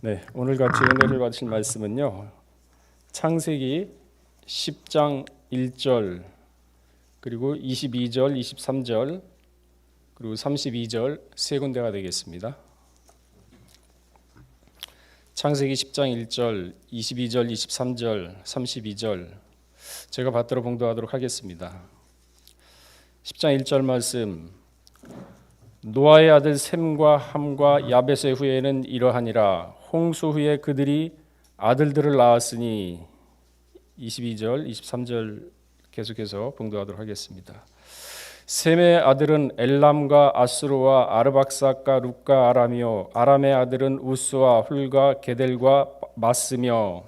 네, 오늘 같이 은혜를 받으실 말씀은요. 창세기 10장 1절 그리고 22절, 23절 그리고 32절 세 군데가 되겠습니다. 창세기 10장 1절, 22절, 23절, 32절 제가 받들어 봉독하도록 하겠습니다. 10장 1절 말씀. 노아의 아들 셈과 함과 야벳의 후예는 이러하니라. 홍수 후에 그들이 아들들을 낳았으니 22절, 23절 계속해서 봉독하도록 하겠습니다. 셈의 아들은 엘람과 아수르와 아르박삭과 룻과 아람이요 아람의 아들은 우스와 훌과 게델과 마스며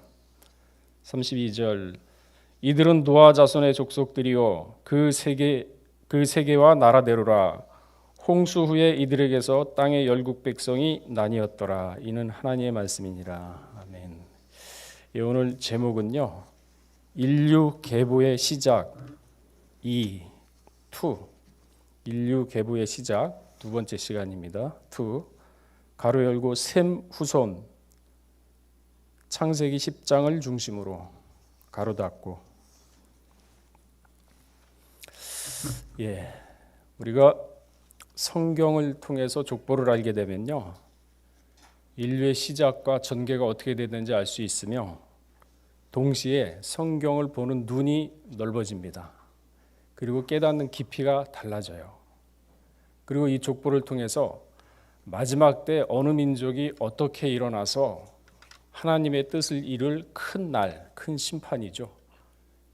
32절 이들은 노아 자손의 족속들이요 그 세계와 나라대로라. 홍수 후에 이들에게서 땅의 열국 백성이 나뉘었더라. 이는 하나님의 말씀이니라. 아멘. 오늘 제목은요. 인류 계보의 시작 2. 인류 계보의 시작 두 번째 시간입니다. 2. 가로 열고 셈 후손 창세기 10장을 중심으로 가로 닫고 우리가 성경을 통해서 족보를 알게 되면요. 인류의 시작과 전개가 어떻게 되는지 알 수 있으며 동시에 성경을 보는 눈이 넓어집니다. 그리고 깨닫는 깊이가 달라져요. 그리고 이 족보를 통해서 마지막 때 어느 민족이 어떻게 일어나서 하나님의 뜻을 이룰 큰 날, 큰 심판이죠.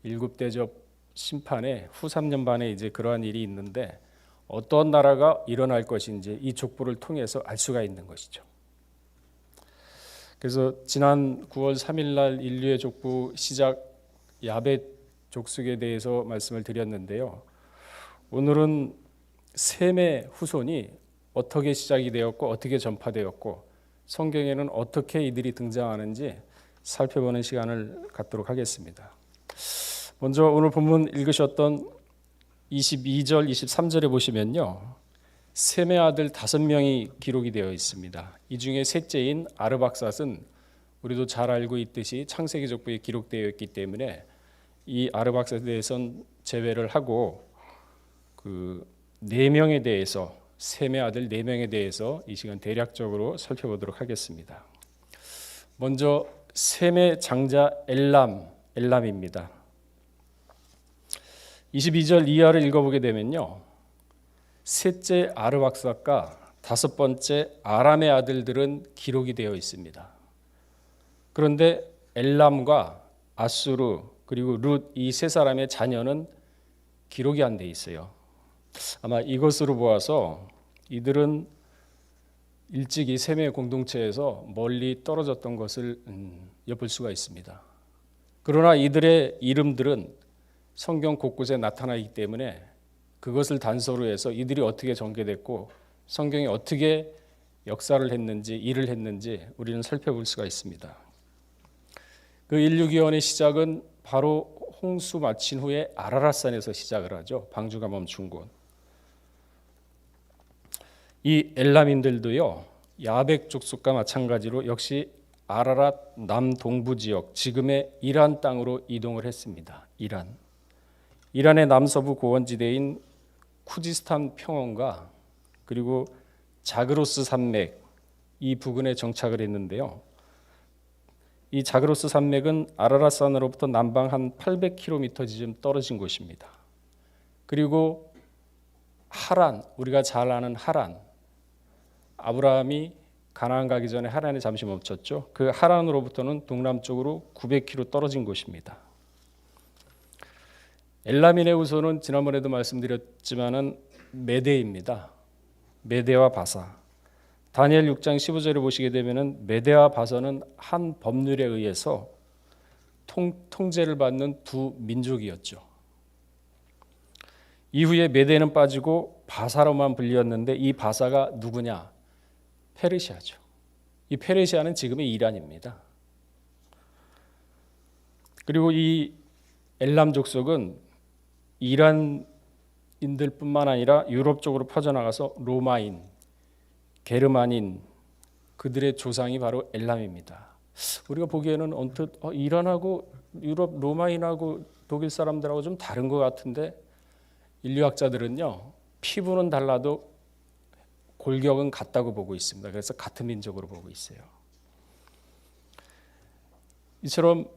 일곱대접 심판의 후 3년 반에 이제 그러한 일이 있는데 어떤 나라가 일어날 것인지 이 족보를 통해서 알 수가 있는 것이죠. 그래서 지난 9월 3일 날 인류의 족보 시작 야벳 족속에 대해서 말씀을 드렸는데요. 오늘은 셈의 후손이 어떻게 시작이 되었고 어떻게 전파되었고 성경에는 어떻게 이들이 등장하는지 살펴보는 시간을 갖도록 하겠습니다. 먼저 오늘 본문 읽으셨던 22절, 23절에 보시면요. 셈의 아들 5명이 기록이 되어 있습니다. 이 중에 셋째인 아르박삿은 우리도 잘 알고 있듯이 창세기 족보에 기록되어 있기 때문에 이 아르박삿에 대해서는 제외를 하고 그 4명에 대해서 셈의 아들 4명에 대해서 이 시간 대략적으로 살펴보도록 하겠습니다. 먼저 셈의 장자 엘람입니다. 22절 이하를 읽어보게 되면요. 셋째 아르박삿과 5번째 아람의 아들들은 기록이 되어 있습니다. 그런데 엘람과 아수르 그리고 룻 이 세 사람의 자녀는 기록이 안 돼 있어요. 아마 이것으로 보아서 이들은 일찍이 셈의 공동체에서 멀리 떨어졌던 것을 엿볼 수가 있습니다. 그러나 이들의 이름들은 성경 곳곳에 나타나기 때문에 그것을 단서로 해서 이들이 어떻게 전개됐고 성경이 어떻게 역사를 했는지 일을 했는지 우리는 살펴볼 수가 있습니다. 그 인류기원의 시작은 바로 홍수 마친 후에 아라랏산에서 시작을 하죠. 방주가 멈춘 곳. 이 엘람인들도요. 야벳 족속과 마찬가지로 역시 아라랏 남동부 지역 지금의 이란 땅으로 이동을 했습니다. 이란의 남서부 고원지대인 쿠지스탄 평원과 그리고 자그로스 산맥 이 부근에 정착을 했는데요. 이 자그로스 산맥은 아라랏산으로부터 남방 한 800km 지점 떨어진 곳입니다. 그리고 하란, 우리가 잘 아는 하란, 아브라함이 가나안 가기 전에 하란에 잠시 멈췄죠. 그 하란으로부터는 동남쪽으로 900km 떨어진 곳입니다. 엘람인의 후손은 지난번에도 말씀드렸지만은 메대입니다. 메대와 바사. 다니엘 6장 15절에 보시게 되면은 메대와 바사는 한 법률에 의해서 통제를 받는 두 민족이었죠. 이후에 메대는 빠지고 바사로만 불렸는데 이 바사가 누구냐? 페르시아죠. 이 페르시아는 지금의 이란입니다. 그리고 이 엘람 족속은 이란인들뿐만 아니라 유럽 쪽으로 퍼져나가서 로마인, 게르만인, 그들의 조상이 바로 엘람입니다. 우리가 보기에는 언뜻 이란하고 유럽 로마인하고 독일 사람들하고 좀 다른 것 같은데, 인류학자들은요, 피부는 달라도 골격은 같다고 보고 있습니다. 그래서 같은 민족으로 보고 있어요. 이처럼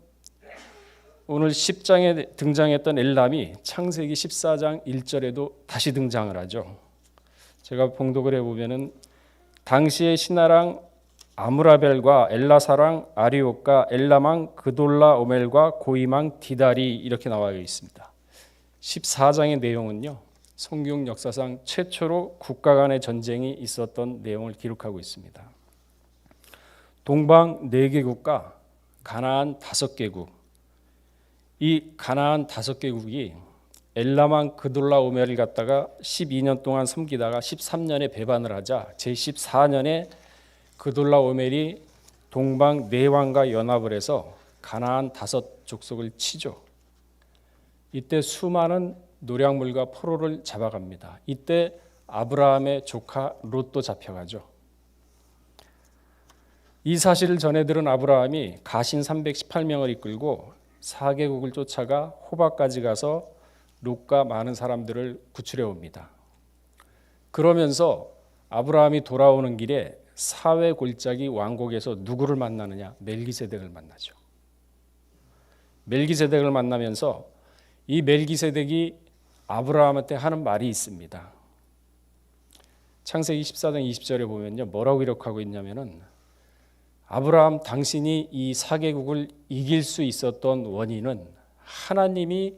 오늘 10장에 등장했던 엘람이 창세기 14장 1절에도 다시 등장을 하죠. 제가 봉독을 해보면은 당시의 신하랑 아므라벨과 엘라사랑 아리옥과 엘람왕 그돌라오멜과 고임왕 디달이 이렇게 나와 있습니다. 14장의 내용은요, 성경 역사상 최초로 국가 간의 전쟁이 있었던 내용을 기록하고 있습니다. 동방 4개국과 가나안 5개국, 이 가나안 5개국이 엘람왕 그돌라오멜을 갖다가 12년 동안 섬기다가 13년에 배반을 하자 제14년에 그돌라오멜이 동방 4왕과 연합을 해서 가나안 5족속을 치죠. 이때 수많은 노략물과 포로를 잡아갑니다. 이때 아브라함의 조카 롯도 잡혀가죠. 이 사실을 전해 들은 아브라함이 가신 318명을 이끌고 4개국을 쫓아가 호바까지 가서 롯과 많은 사람들을 구출해 옵니다. 그러면서 아브라함이 돌아오는 길에 사회 골짜기 왕국에서 누구를 만나느냐? 멜기세덱을 만나죠. 멜기세덱을 만나면서 이 멜기세덱이 아브라함한테 하는 말이 있습니다. 창세기 14장 20절에 보면요, 뭐라고 기록하고 있냐면은, 아브라함, 당신이 이 4개국을 이길 수 있었던 원인은 하나님이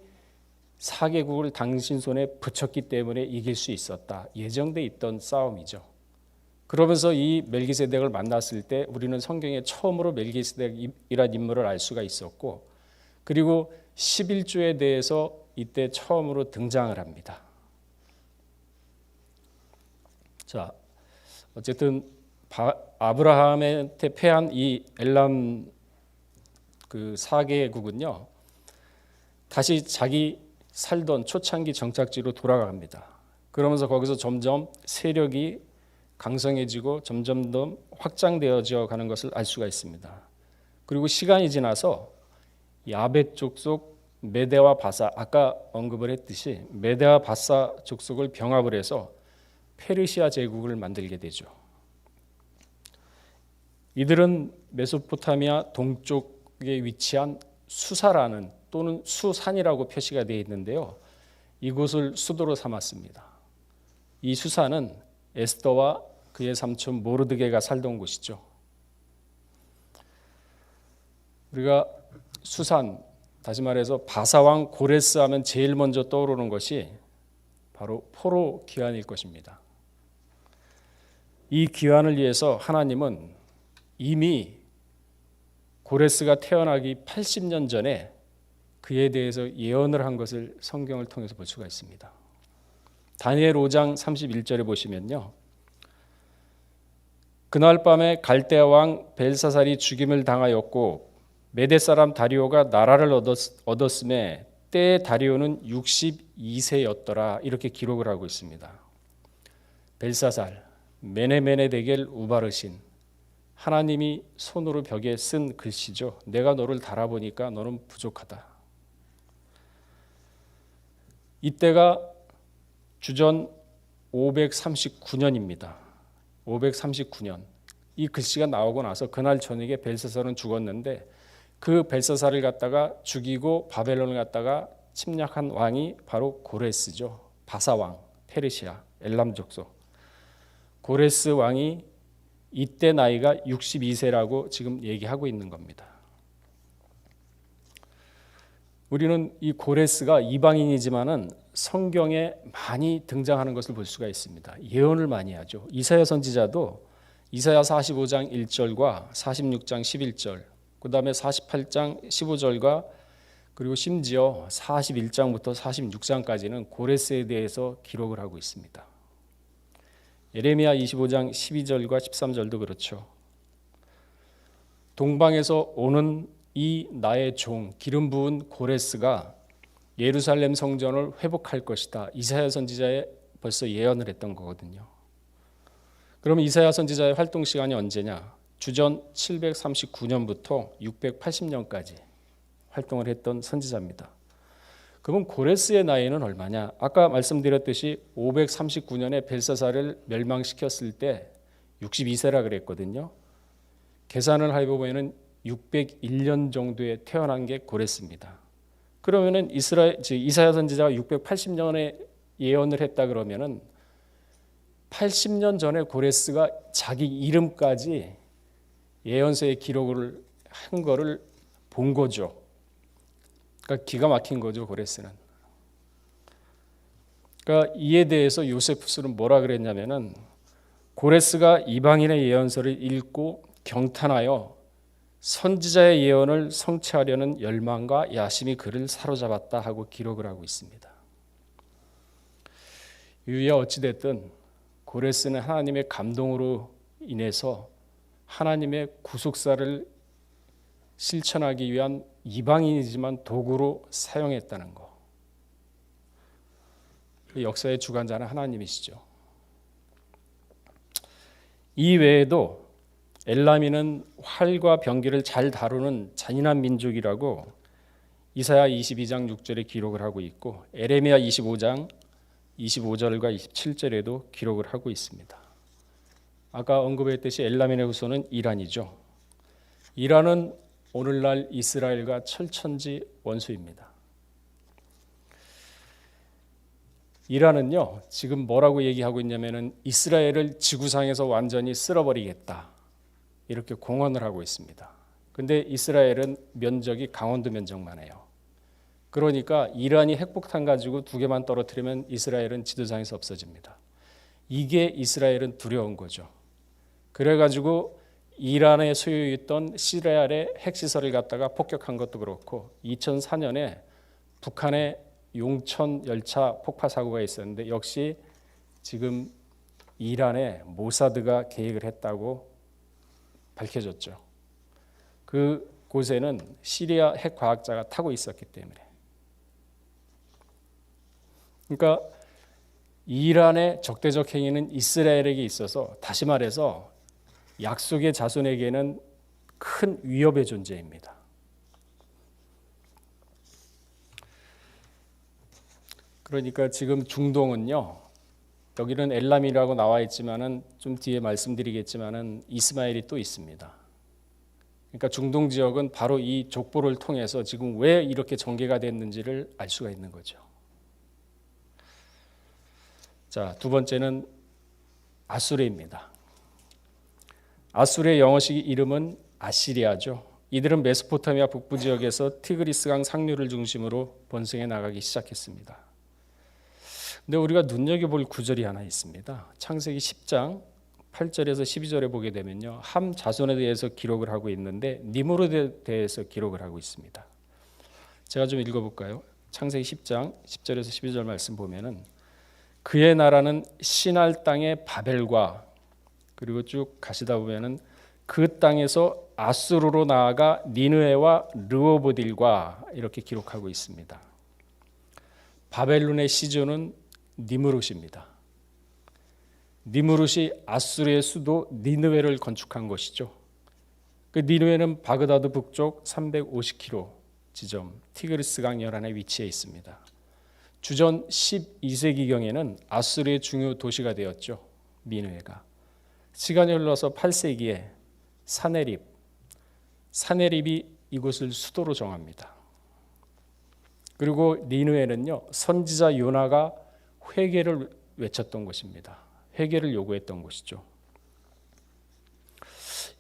4개국을 당신 손에 붙였기 때문에 이길 수 있었다. 예정돼 있던 싸움이죠. 그러면서 이 멜기세덱을 만났을 때 우리는 성경에 처음으로 멜기세덱이라는 인물을 알 수가 있었고, 그리고 11조에 대해서 이때 처음으로 등장을 합니다. 자, 어쨌든 아브라함한테 패한 이 엘람 그 4개국은요, 다시 자기 살던 초창기 정착지로 돌아갑니다. 그러면서 거기서 점점 세력이 강성해지고 점점 더 확장되어져 가는 것을 알 수가 있습니다. 그리고 시간이 지나서 야벳 족속 메대와 바사, 아까 언급을 했듯이 메대와 바사 족속을 병합을 해서 페르시아 제국을 만들게 되죠. 이들은 메소포타미아 동쪽에 위치한 수사라는 또는 수산이라고 표시가 되어 있는데요, 이곳을 수도로 삼았습니다. 이 수사는 에스더와 그의 삼촌 모르드게가 살던 곳이죠. 우리가 수산, 다시 말해서 바사왕 고레스 하면 제일 먼저 떠오르는 것이 바로 포로 귀환일 것입니다. 이 귀환을 위해서 하나님은 이미 고레스가 태어나기 80년 전에 그에 대해서 예언을 한 것을 성경을 통해서 볼 수가 있습니다. 다니엘 5장 31절에 보시면요, 그날 밤에 갈대아 왕 벨사살이 죽임을 당하였고 메대 사람 다리오가 나라를 얻었음에 때의 다리오는 62세였더라. 이렇게 기록을 하고 있습니다. 벨사살, 메네메네데겔 우바르신, 하나님이 손으로 벽에 쓴 글씨죠. 내가 너를 달아보니까 너는 부족하다. 이때가 주전 539년입니다. 539년. 이 글씨가 나오고 나서 그날 저녁에 벨사살은 죽었는데, 그 벨사살을 갖다가 죽이고 바벨론을 갖다가 침략한 왕이 바로 고레스죠. 바사왕, 페르시아, 엘람 족속. 고레스 왕이 이때 나이가 62세라고 지금 얘기하고 있는 겁니다. 우리는 이 고레스가 이방인이지만은 성경에 많이 등장하는 것을 볼 수가 있습니다. 예언을 많이 하죠. 이사야 선지자도 이사야 45장 1절과 46장 11절, 그 다음에 48장 15절과 그리고 심지어 41장부터 46장까지는 고레스에 대해서 기록을 하고 있습니다. 예레미야 25장 12절과 13절도 그렇죠. 동방에서 오는 이 나의 종 기름 부은 고레스가 예루살렘 성전을 회복할 것이다. 이사야 선지자에 벌써 예언을 했던 거거든요. 그러면 이사야 선지자의 활동 시간이 언제냐? 주전 739년부터 680년까지 활동을 했던 선지자입니다. 그러면 고레스의 나이는 얼마냐? 아까 말씀드렸듯이 539년에 벨사살을 멸망시켰을 때 62세라 그랬거든요. 계산을 해보면 601년 정도에 태어난 게 고레스입니다. 그러면은 이사야 선지자가 680년에 예언을 했다 그러면은 80년 전에 고레스가 자기 이름까지 예언서에 기록을 한 거를 본 거죠. 그러니까 기가 막힌 거죠, 고레스는. 그러니까 이에 대해서 요세푸스는 뭐라 그랬냐면은 고레스가 이방인의 예언서를 읽고 경탄하여 선지자의 예언을 성취하려는 열망과 야심이 그를 사로잡았다 하고 기록을 하고 있습니다. 이에 어찌됐든 고레스는 하나님의 감동으로 인해서 하나님의 구속사를 실천하기 위한 이방인이지만 도구로 사용했다는 것. 역사의 주관자는 하나님이시죠. 이 외에도 엘람이는 활과 병기를 잘 다루는 잔인한 민족이라고 이사야 22장 6절에 기록을 하고 있고 에레미야 25장 25절과 27절에도 기록을 하고 있습니다. 아까 언급했듯이 엘람인의 후손은 이란이죠. 이란은 오늘날 이스라엘과 철천지 원수입니다. 이란은요, 지금 뭐라고 얘기하고 있냐면은 이스라엘을 지구상에서 완전히 쓸어버리겠다. 이렇게 공언을 하고 있습니다. 근데 이스라엘은 면적이 강원도 면적만 해요. 그러니까 이란이 핵폭탄 가지고 2개만 떨어뜨리면 이스라엘은 지도상에서 없어집니다. 이게 이스라엘은 두려운 거죠. 그래가지고 이란에 소유했던 시리아의 핵시설을 갖다가 폭격한 것도 그렇고 2004년에 북한의 용천 열차 폭파 사고가 있었는데 역시 지금 이란의 모사드가 계획을 했다고 밝혀졌죠. 그 곳에는 시리아 핵과학자가 타고 있었기 때문에. 그러니까 이란의 적대적 행위는 이스라엘에게 있어서 다시 말해서 약속의 자손에게는 큰 위협의 존재입니다. 그러니까 지금 중동은요, 여기는 엘람이라고 나와 있지만은 좀 뒤에 말씀드리겠지만은 이스마엘이 또 있습니다. 그러니까 중동 지역은 바로 이 족보를 통해서 지금 왜 이렇게 전개가 됐는지를 알 수가 있는 거죠. 자, 두 번째는 아수르입니다. 아수르의 영어식 이름은 아시리아죠. 이들은 메소포타미아 북부 지역에서 티그리스강 상류를 중심으로 번성해 나가기 시작했습니다. 근데 우리가 눈여겨볼 구절이 하나 있습니다. 창세기 10장 8절에서 12절에 보게 되면요, 함 자손에 대해서 기록을 하고 있는데 니므롯에 대해서 기록을 하고 있습니다. 제가 좀 읽어볼까요? 창세기 10장 10절에서 12절 말씀 보면은 그의 나라는 시날 땅의 바벨과 그리고 쭉 가시다 보면은 그 땅에서 아수르로 나아가 니느웨와 르호보딜과 이렇게 기록하고 있습니다. 바벨론의 시조는 니므롯입니다. 니므롯이 아수르의 수도 니느웨를 건축한 것이죠. 그 니느웨는 바그다드 북쪽 350km 지점 티그리스강 연안에 위치해 있습니다. 주전 12세기경에는 아수르의 중요 도시가 되었죠. 니느웨가. 시간이 흘러서 8세기에 사네립이 이곳을 수도로 정합니다. 그리고 니느웨는요, 선지자 요나가 회개를 외쳤던 곳입니다. 회개를 요구했던 곳이죠.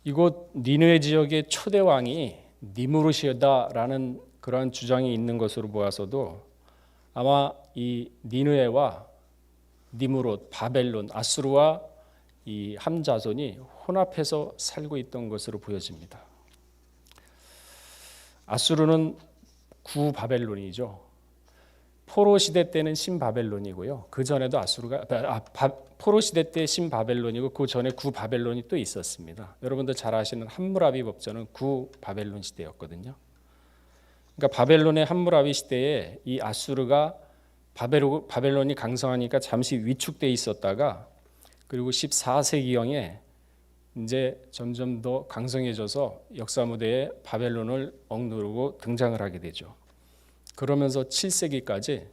이곳 니느웨 지역의 초대 왕이 니므롯이다라는 그러한 주장이 있는 것으로 보아서도 아마 이 니느웨와 니므롯, 바벨론, 아수르와 이 함 자손이 혼합해서 살고 있던 것으로 보여집니다. 아수르는 구 바벨론이죠. 포로 시대 때는 신바벨론이고요. 그 전에도 포로 시대 때 신바벨론이고 그 전에 구 바벨론이 또 있었습니다. 여러분들 잘 아시는 함무라비 법전은 구 바벨론 시대였거든요. 그러니까 바벨론의 함무라비 시대에 이 아수르가 바벨론이 강성하니까 잠시 위축돼 있었다가 그리고 14세기경에 이제 점점 더 강성해져서 역사 무대에 바벨론을 억누르고 등장을 하게 되죠. 그러면서 7세기까지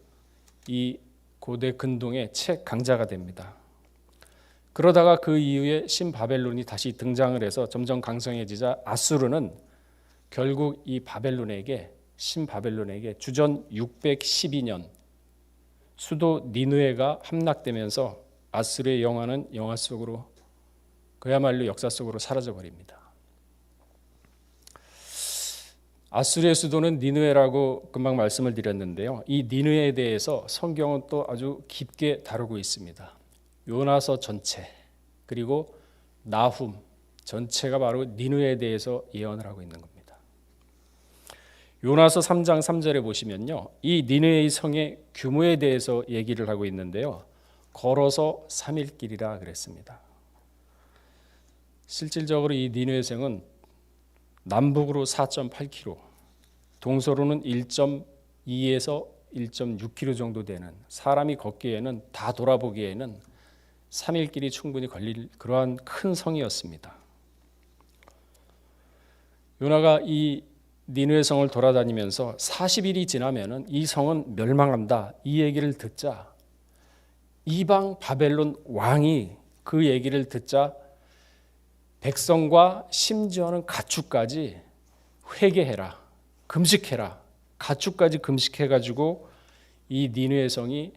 이 고대 근동의 최강자가 됩니다. 그러다가 그 이후에 신바벨론이 다시 등장을 해서 점점 강성해지자 아수르는 결국 이 신바벨론에게 주전 612년 수도 니느웨가 함락되면서 아수르의 영화는 영화 속으로 그야말로 역사 속으로 사라져 버립니다. 아수르의 수도는 니느웨라고 금방 말씀을 드렸는데요. 이 니느웨에 대해서 성경은 또 아주 깊게 다루고 있습니다. 요나서 전체 그리고 나훔 전체가 바로 니느웨에 대해서 예언을 하고 있는 겁니다. 요나서 3장 3절에 보시면요. 이 니느웨의 성의 규모에 대해서 얘기를 하고 있는데요. 걸어서 3일 길이라 그랬습니다. 실질적으로 이 니느웨 성은 남북으로 4.8km, 동서로는 1.2에서 1.6km 정도 되는 사람이 걷기에는 다 돌아보기에는 3일 길이 충분히 걸릴 그러한 큰 성이었습니다. 요나가 이 니느웨 성을 돌아다니면서 40일이 지나면은 이 성은 멸망한다 이 얘기를 듣자 이방 바벨론 왕이 그 얘기를 듣자 백성과 심지어는 가축까지 회개해라, 금식해라, 가축까지 금식해가지고 이 니느웨 성이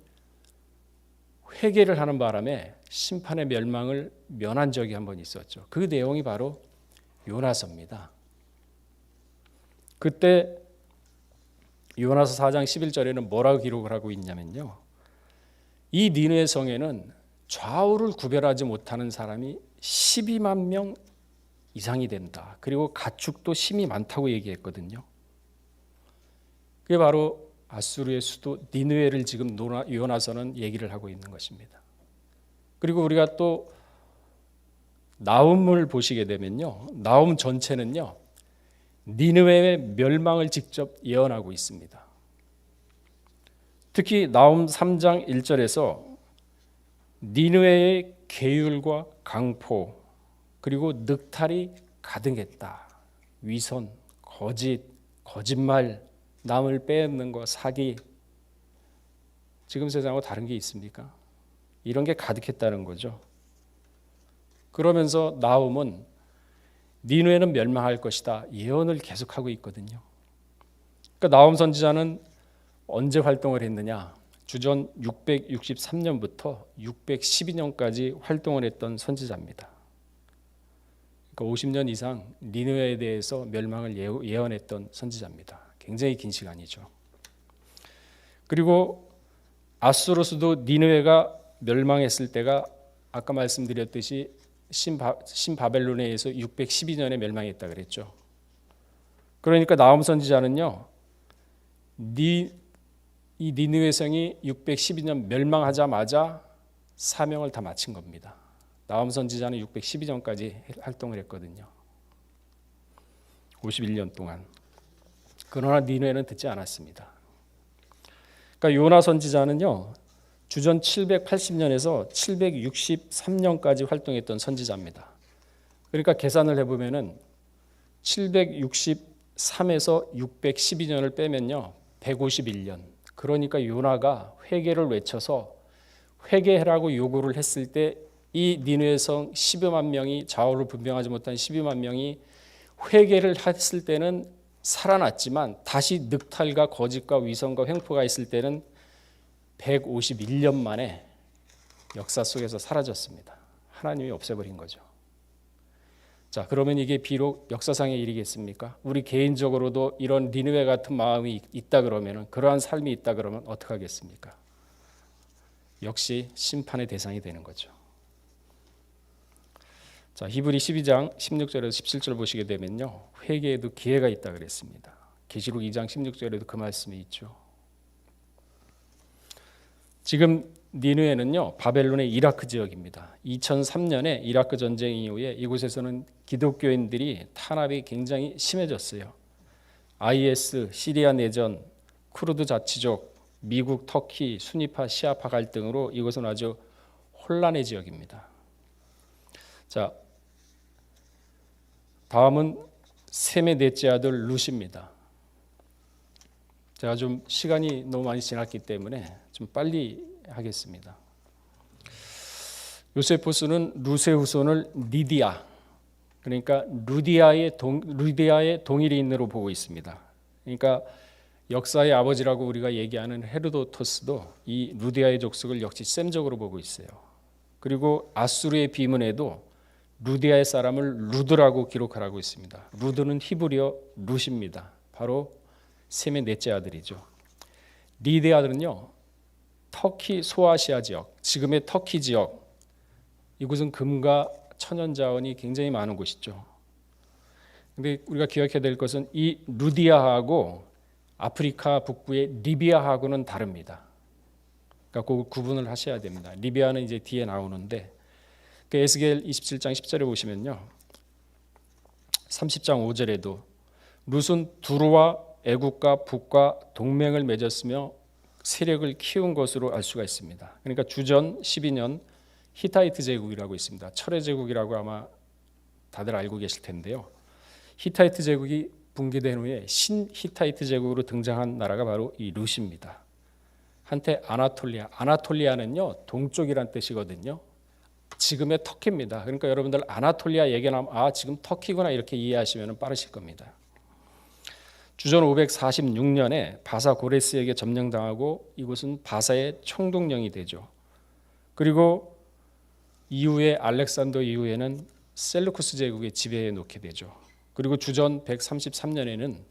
회개를 하는 바람에 심판의 멸망을 면한 적이 한 번 있었죠. 그 내용이 바로 요나서입니다. 그때 요나서 4장 11절에는 뭐라고 기록을 하고 있냐면요. 이 니느웨 성에는 좌우를 구별하지 못하는 사람이 12만 명 이상이 된다. 그리고 가축도 심이 많다고 얘기했거든요. 그게 바로 아수르의 수도 니느웨를 지금 요나서는 얘기를 하고 있는 것입니다. 그리고 우리가 또 나훔을 보시게 되면요. 나훔 전체는요. 니느웨의 멸망을 직접 예언하고 있습니다. 특히 나훔 3장 1절에서 니느웨의 계율과 강포 그리고 늑탈이 가득했다. 위선, 거짓, 거짓말, 남을 빼앗는 거, 사기. 지금 세상하고 다른 게 있습니까? 이런 게 가득했다는 거죠. 그러면서 나훔은 니느웨는 멸망할 것이다. 예언을 계속하고 있거든요. 그러니까 나훔 선지자는 언제 활동을 했느냐? 주전 663년부터 612년까지 활동을 했던 선지자입니다. 그러니까 50년 이상 니느웨에 대해서 멸망을 예언했던 선지자입니다. 굉장히 긴 시간이죠. 그리고 아수르 수도 니느웨가 멸망했을 때가 아까 말씀드렸듯이 신바벨론에 의해서 612년에 멸망했다 그랬죠. 그러니까 나훔 선지자는요. 이 니느웨 성이 612년 멸망하자마자 사명을 다 마친 겁니다. 나훔 선지자는 612년까지 활동을 했거든요. 51년 동안. 그러나 니느웨는 듣지 않았습니다. 그러니까 요나 선지자는요. 주전 780년에서 763년까지 활동했던 선지자입니다. 그러니까 계산을 해보면은 763에서 612년을 빼면요. 151년. 그러니까 요나가 회개를 외쳐서 회개하라고 요구를 했을 때 이 니느웨 성 12만 명이 좌우를 분별하지 못한 12만 명이 회개를 했을 때는 살아났지만 다시 늑탈과 거짓과 위선과 횡포가 있을 때는 151년 만에 역사 속에서 사라졌습니다. 하나님이 없애버린 거죠. 자, 그러면 이게 비록 역사상의 일이겠습니까? 우리 개인적으로도 이런 니느웨 같은 마음이 있다 그러면, 그러한 삶이 있다 그러면 어떻게 하겠습니까? 역시 심판의 대상이 되는 거죠. 자, 히브리 12장 16절에서 17절 보시게 되면요. 회개에도 기회가 있다 그랬습니다. 계시록 2장 16절에도 그 말씀이 있죠. 지금 니느웨는요. 바벨론의 이라크 지역입니다. 2003년에 이라크 전쟁 이후에 이곳에서는 기독교인들이 탄압이 굉장히 심해졌어요. IS, 시리아 내전, 쿠르드 자치족, 미국, 터키, 수니파, 시아파 갈등으로 이곳은 아주 혼란의 지역입니다. 자, 다음은 셈의 넷째 아들 룻입니다. 제가 좀 시간이 너무 많이 지났기 때문에 좀 빨리 하겠습니다. 요세푸스는 룻의 후손을 리디아, 그러니까 루디아의 동일인으로 보고 있습니다. 그러니까 역사의 아버지라고 우리가 얘기하는 헤로도토스도 이 루디아의 족속을 역시 셈적으로 보고 있어요. 그리고 아수르의 비문에도 루디아의 사람을 루드라고 기록하고 있습니다. 루드는 히브리어 룻입니다. 바로 셈의 넷째 아들이죠. 리디아들은요, 터키 소아시아 지역, 지금의 터키 지역, 이곳은 금과 천연자원이 굉장히 많은 곳이죠. 그런데 우리가 기억해야 될 것은 이 루디아하고 아프리카 북부의 리비아하고는 다릅니다. 그러니까 그 구분을 하셔야 됩니다. 리비아는 이제 뒤에 나오는데 그 에스겔 27장 10절에 보시면요, 30장 5절에도 룻은 두루와 애국과 북과 동맹을 맺었으며 세력을 키운 것으로 알 수가 있습니다. 그러니까 주전 12년 히타이트 제국이라고 있습니다. 철의 제국이라고 아마 다들 알고 계실 텐데요. 히타이트 제국이 붕괴된 후에 신 히타이트 제국으로 등장한 나라가 바로 이 룻입니다. 한때 아나톨리아는요, 동쪽이란 뜻이거든요. 지금의 터키입니다. 그러니까 여러분들 아나톨리아 얘기하면 지금 터키구나 이렇게 이해하시면 빠르실 겁니다. 주전 546년에 바사 고레스에게 점령당하고 이곳은 바사의 총독령이 되죠. 그리고 이후에 알렉산더 이후에는 셀루쿠스 제국의 지배에 놓게 되죠. 그리고 주전 133년에는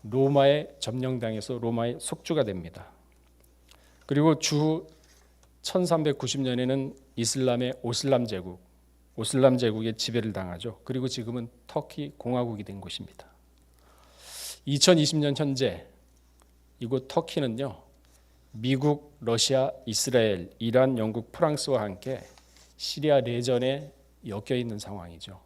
로마에 점령당해서 로마의 속주가 됩니다. 그리고 주 1390년에는 이슬람의 오슬람 제국의 지배를 당하죠. 그리고 지금은 터키 공화국이 된 곳입니다. 2020년 현재 이곳 터키는요, 미국, 러시아, 이스라엘, 이란, 영국, 프랑스와 함께 시리아 내전에 엮여 있는 상황이죠.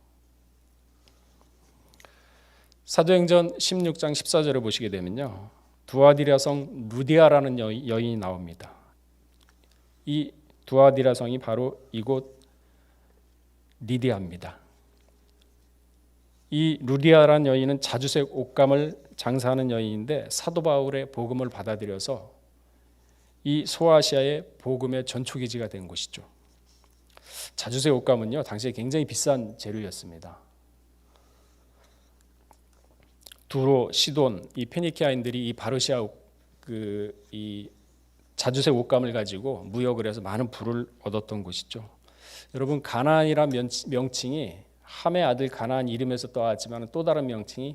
사도행전 16장 14절을 보시게 되면요, 두아디라 성 루디아라는 여인이 나옵니다. 이 두아디라 성이 바로 이곳 리디아입니다. 이 루디아라는 여인은 자주색 옷감을 장사하는 여인인데 사도 바울의 복음을 받아들여서 이 소아시아의 복음의 전초기지가 된 곳이죠. 자주색 옷감은요, 당시에 굉장히 비싼 재료였습니다. 두로, 시돈, 이 페니키아인들이 이 바르시아 이 자주색 옷감을 가지고 무역을 해서 많은 부를 얻었던 곳이죠. 여러분, 가나안이라는 명칭이 함의 아들 가나안 이름에서 떠왔지만 또 다른 명칭이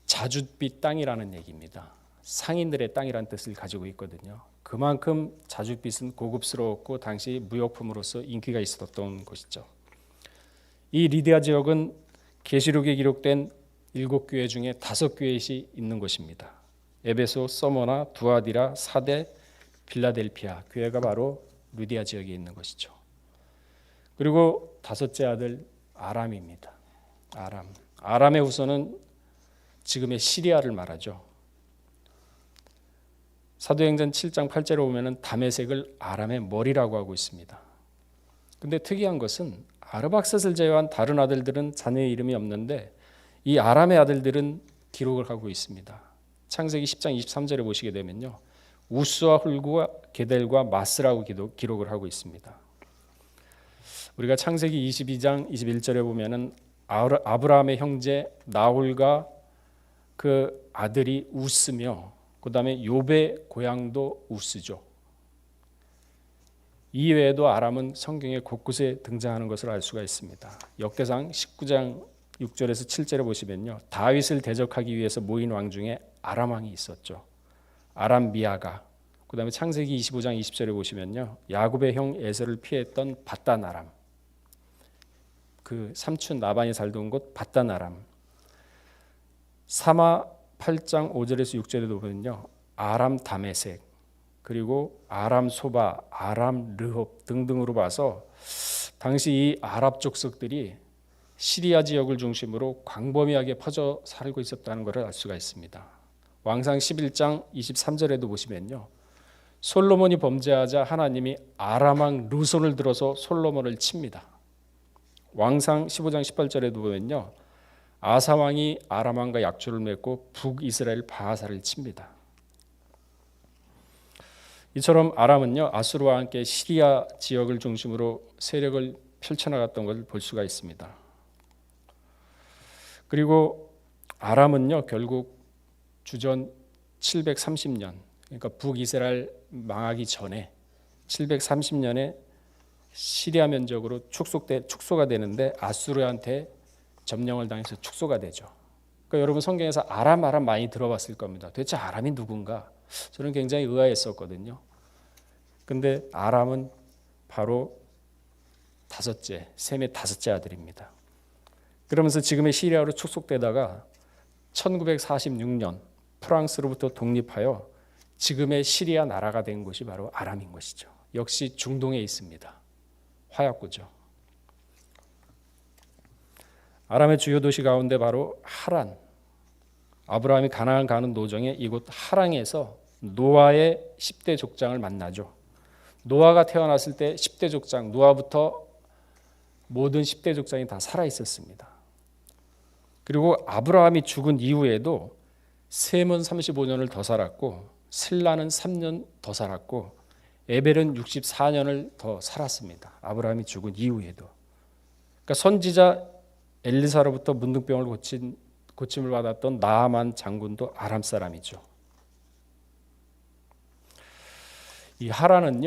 자줏빛 땅이라는 얘기입니다. 상인들의 땅이라는 뜻을 가지고 있거든요. 그만큼 자줏빛은 고급스러웠고 당시 무역품으로서 인기가 있었던 곳이죠. 이 리디아 지역은 계시록에 기록된 7교회 중에 5교회이 있는 곳입니다. 에베소, 서머나, 두아디라, 사데, 빌라델피아 교회가 바로 루디아 지역에 있는 것이죠. 그리고 5째 아들 아람입니다. 아람의 후손은 지금의 시리아를 말하죠. 사도행전 7장 8절에 보면 다메섹을 아람의 머리라고 하고 있습니다. 근데 특이한 것은 아르박셋을 제외한 다른 아들들은 자녀의 이름이 없는데 이 아람의 아들들은 기록을 하고 있습니다. 창세기 10장 23절에 보시게 되면요, 우스와 훌구와 게델과 마스라고 기록을 하고 있습니다. 우리가 창세기 22장 21절에 보면은 아브라함의 형제 나홀과 그 아들이 우스며 그 다음에 욥의 고향도 우스죠. 이외에도 아람은 성경에 곳곳에 등장하는 것을 알 수가 있습니다. 역대상 19장 6절에서 7절에 보시면요, 다윗을 대적하기 위해서 모인 왕 중에 아람 왕이 있었죠. 아람 미아가. 그 다음에 창세기 25장 20절에 보시면요, 야곱의 형 에서를 피했던 바단 아람, 그 삼촌 나반이 살던 곳 바단 아람. 사마 8장 5절에서 6절에도 보면요, 아람 다메섹, 그리고 아람 소바, 아람 르홉 등등으로 봐서 당시 이 아랍 족속들이 시리아 지역을 중심으로 광범위하게 퍼져 살고 있었다는 것을 알 수가 있습니다. 왕상 11장 23절에도 보시면요, 솔로몬이 범죄하자 하나님이 아람 왕 르손을 들어서 솔로몬을 칩니다. 왕상 15장 18절에도 보면요, 아사 왕이 아람 왕과 약조를 맺고 북이스라엘 바하사를 칩니다. 이처럼 아람은요, 아수르와 함께 시리아 지역을 중심으로 세력을 펼쳐나갔던 것을 볼 수가 있습니다. 그리고 아람은요, 결국 주전 730년, 그러니까 북이스라엘 망하기 전에 730년에 시리아 면적으로 축소가 되는데 아수르한테 점령을 당해서 축소가 되죠. 그러니까 여러분 성경에서 아람 많이 들어봤을 겁니다. 도대체 아람이 누군가? 저는 굉장히 의아했었거든요. 근데 아람은 바로 셈의 다섯째 아들입니다. 그러면서 지금의 시리아로 축소되다가 1946년 프랑스로부터 독립하여 지금의 시리아 나라가 된 곳이 바로 아람인 것이죠. 역시 중동에 있습니다. 화약고죠. 아람의 주요 도시 가운데 바로 하란, 아브라함이 가나안 가는 도중에 이곳 하란에서 노아의 10대 족장을 만나죠. 노아가 태어났을 때 10대 족장, 노아부터 모든 10대 족장이 다 살아 있었습니다. 그리고 아브라함이 죽은 이후에도 셈은 35년을 더 살았고 슬라는 3년 더 살았고 에벨은 64년을 더 살았습니다. 아브라함이 죽은 이후에도. 그러니까 선지자 엘리사로부터 문둥병을 고침을 받았던 나아만 장군도 아람 사람이죠. 이 하란은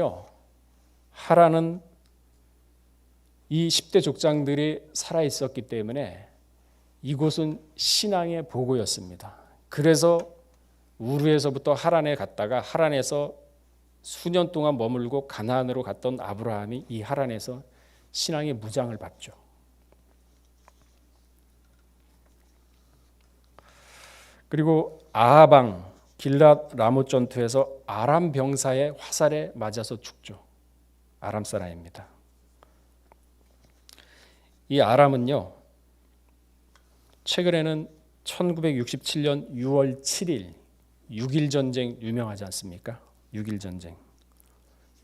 이 10대 족장들이 살아 있었기 때문에 이곳은 신앙의 보고였습니다. 그래서 우르에서부터 하란에 갔다가 하란에서 수년 동안 머물고 가나안으로 갔던 아브라함이 이 하란에서 신앙의 무장을 받죠. 그리고 아하방 길랏 라못 전투에서 아람 병사의 화살에 맞아서 죽죠. 아람 사람입니다. 이 아람은요, 최근에는 1967년 6월 7일 6.1 전쟁 유명하지 않습니까? 6.1 전쟁.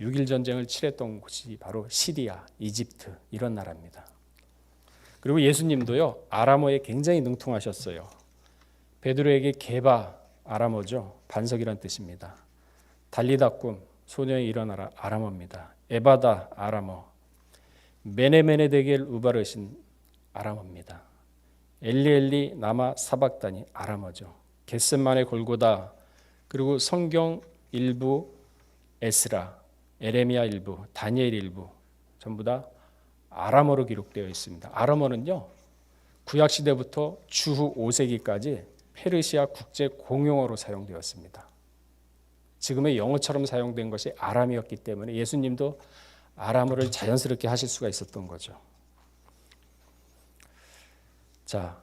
6.1 전쟁을 치렀던 곳이 바로 시리아, 이집트 이런 나라입니다. 그리고 예수님도요, 아람어에 굉장히 능통하셨어요. 베드로에게 게바, 아람어죠. 반석이란 뜻입니다. 달리다꿈, 소녀의 일어나라, 아람어입니다. 에바다, 아람어. 메네메네 데겔 우바르신, 아람어입니다. 엘리엘리 나마 사박다니, 아람어죠. 겟셋만의 골고다, 그리고 성경 일부, 에스라, 에레미야 일부, 다니엘 일부 전부 다 아람어로 기록되어 있습니다. 아람어는요, 구약 시대부터 주후 5세기까지 페르시아 국제 공용어로 사용되었습니다. 지금의 영어처럼 사용된 것이 아람이었기 때문에 예수님도 아람어를 자연스럽게 하실 수가 있었던 거죠. 자,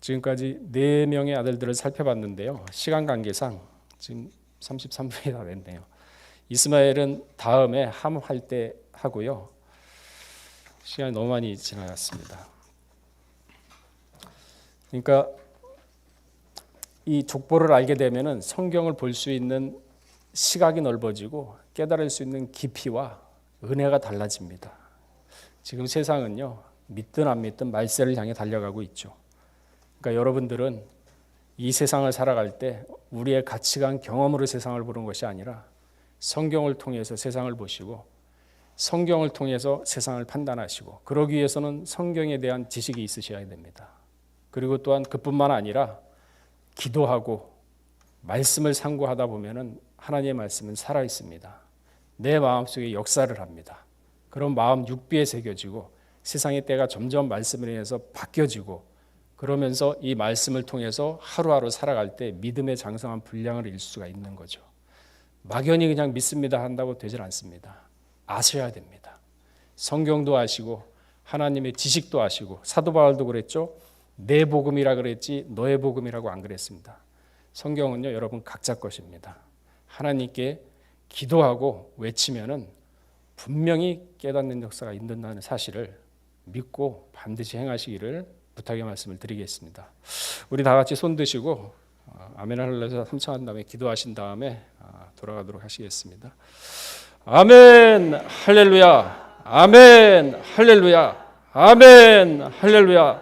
지금까지 4명의 아들들을 살펴봤는데요. 시간 관계상 지금 33분이 다 됐네요. 이스마엘은 다음에 함할 때 하고요. 시간이 너무 많이 지나갔습니다. 그러니까 이 족보를 알게 되면은 성경을 볼 수 있는 시각이 넓어지고 깨달을 수 있는 깊이와 은혜가 달라집니다. 지금 세상은요, 믿든 안 믿든 말세를 향해 달려가고 있죠. 그러니까 여러분들은 이 세상을 살아갈 때 우리의 가치관, 경험으로 세상을 보는 것이 아니라 성경을 통해서 세상을 보시고 성경을 통해서 세상을 판단하시고, 그러기 위해서는 성경에 대한 지식이 있으셔야 됩니다. 그리고 또한 그뿐만 아니라 기도하고 말씀을 상고하다 보면은 하나님의 말씀은 살아 있습니다. 내 마음속에 역사를 합니다. 그런 마음 육비에 새겨지고 세상의 때가 점점 말씀을 인해서 바뀌어지고, 그러면서 이 말씀을 통해서 하루하루 살아갈 때 믿음의 장성한 분량을 잃을 수가 있는 거죠. 막연히 그냥 믿습니다 한다고 되질 않습니다. 아셔야 됩니다. 성경도 아시고 하나님의 지식도 아시고, 사도 바울도 그랬죠. 내 복음이라 그랬지 너의 복음이라고 안 그랬습니다. 성경은요, 여러분 각자 것입니다. 하나님께 기도하고 외치면은 분명히 깨닫는 역사가 있는다는 사실을 믿고 반드시 행하시기를 부탁의 말씀을 드리겠습니다. 우리 다 같이 손 드시고 아멘 할렐루야 3천 다음에 기도하신 다음에 돌아가도록 하시겠습니다. 아멘 할렐루야, 아멘 할렐루야, 아멘. 할렐루야.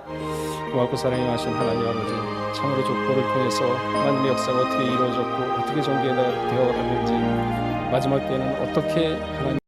고맙고 사랑하신 하나님 아버지, 참으로 족보를 통해서 하나님의 역사가 어떻게 이루어졌고 어떻게 전개되어 갔는지, 마지막 때는 어떻게 하나님